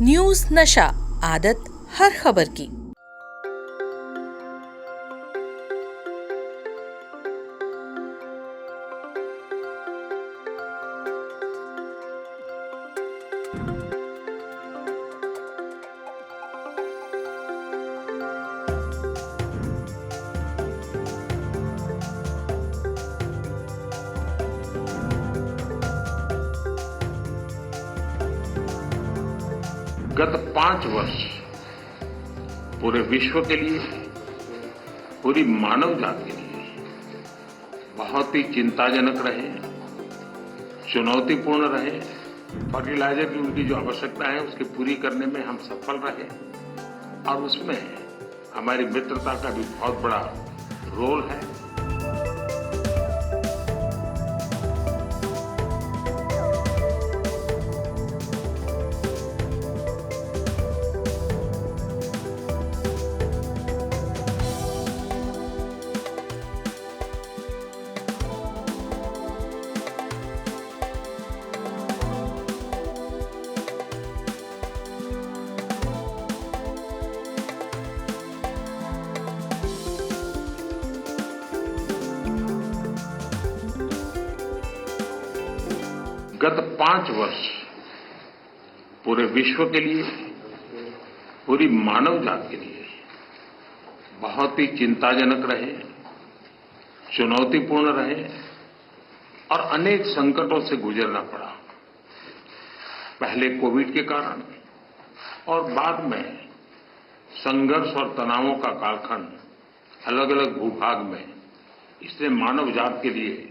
News नशा आदत हर खबर की। गत 5 वर्ष पूरे विश्व के लिए, पूरी मानव जाति के लिए बहुत ही चिंताजनक रहे, चुनौतीपूर्ण रहे। फर्टिलाइजर की उनकी जो आवश्यकता है उसकी पूरी करने में हम सफल रहे और उसमें हमारी मित्रता का भी बहुत बड़ा रोल है। गत 5 वर्ष पूरे विश्व के लिए, पूरी मानव जाति के लिए बहुत ही चिंताजनक रहे, चुनौतीपूर्ण रहे और अनेक संकटों से गुजरना पड़ा। पहले कोविड के कारण और बाद में संघर्ष और तनावों का कालखंड अलग अलग भूभाग में, इसने मानव जाति के लिए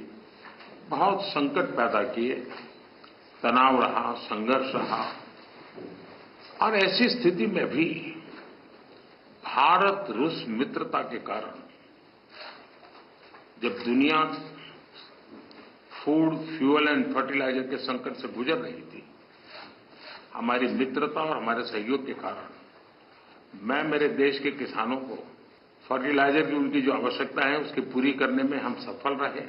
बहुत संकट पैदा किए। तनाव रहा, संघर्ष रहा और ऐसी स्थिति में भी भारत रूस मित्रता के कारण जब दुनिया फूड, फ्यूल एंड फर्टिलाइजर के संकट से गुजर रही थी, हमारी मित्रता और हमारे सहयोग के कारण मैं मेरे देश के किसानों को फर्टिलाइजर की उनकी जो आवश्यकता है उसकी पूरी करने में हम सफल रहे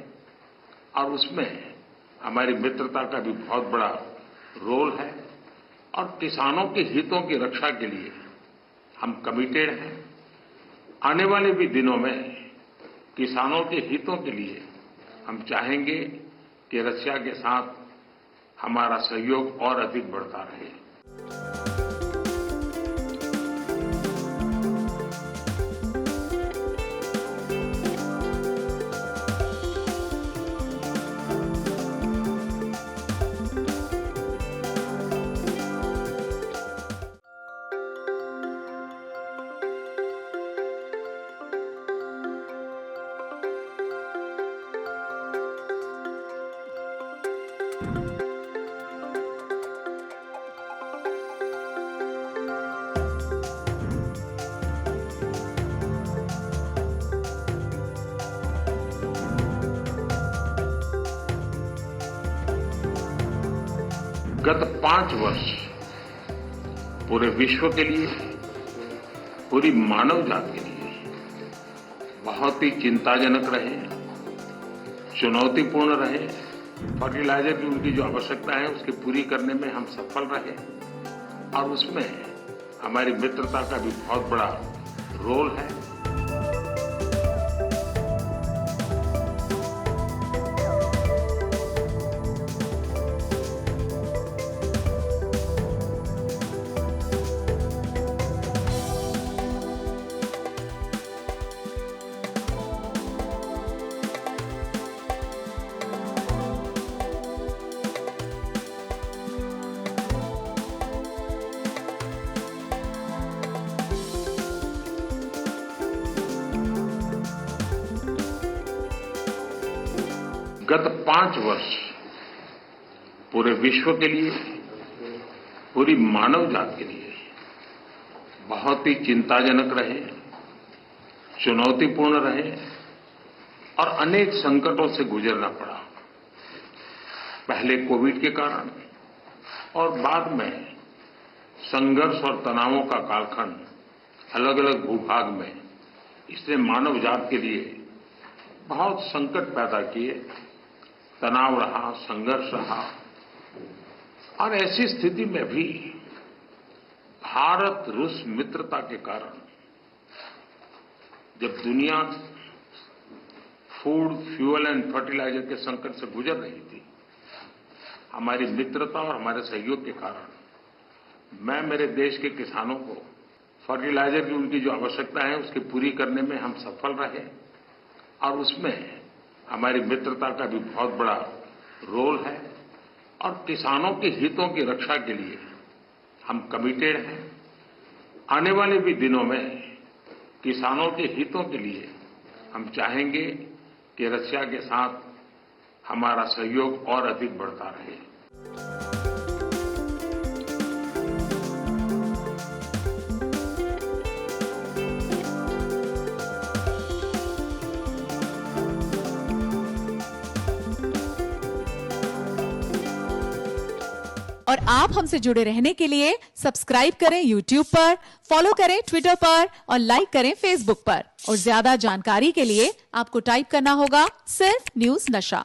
और उसमें हमारी मित्रता का भी बहुत बड़ा रोल है और किसानों के हितों की रक्षा के लिए हम कमिटेड हैं। आने वाले भी दिनों में किसानों के हितों के लिए हम चाहेंगे कि रशिया के साथ हमारा सहयोग और अधिक बढ़ता रहे। गत 5 वर्ष पूरे विश्व के लिए, पूरी मानव जाति के लिए बहुत ही चिंताजनक रहे, चुनौतीपूर्ण रहे। फर्टिलाइजर की उनकी जो आवश्यकता है उसकी पूरी करने में हम सफल रहे और उसमें हमारी मित्रता का भी बहुत बड़ा रोल है। गत 5 वर्ष पूरे विश्व के लिए, पूरी मानव जाति के लिए बहुत ही चिंताजनक रहे, चुनौतीपूर्ण रहे और अनेक संकटों से गुजरना पड़ा। पहले कोविड के कारण और बाद में संघर्ष और तनावों का कालखंड अलग अलग भूभाग में, इसने मानव जाति के लिए बहुत संकट पैदा किए। तनाव रहा, संघर्ष रहा और ऐसी स्थिति में भी भारत रूस मित्रता के कारण जब दुनिया फूड, फ्यूल एंड फर्टिलाइजर के संकट से गुजर रही थी, हमारी मित्रता और हमारे सहयोग के कारण मैं मेरे देश के किसानों को फर्टिलाइजर की उनकी जो आवश्यकता है उसकी पूरी करने में हम सफल रहे और उसमें हमारी मित्रता का भी बहुत बड़ा रोल है और किसानों के हितों की रक्षा के लिए हम कमिटेड हैं। आने वाले भी दिनों में किसानों के हितों के लिए हम चाहेंगे कि रशिया के साथ हमारा सहयोग और अधिक बढ़ता रहे। और आप हमसे जुड़े रहने के लिए सब्सक्राइब करें YouTube पर, फॉलो करें Twitter पर और लाइक करें Facebook पर। और ज्यादा जानकारी के लिए आपको टाइप करना होगा सिर्फ न्यूज़ नशा।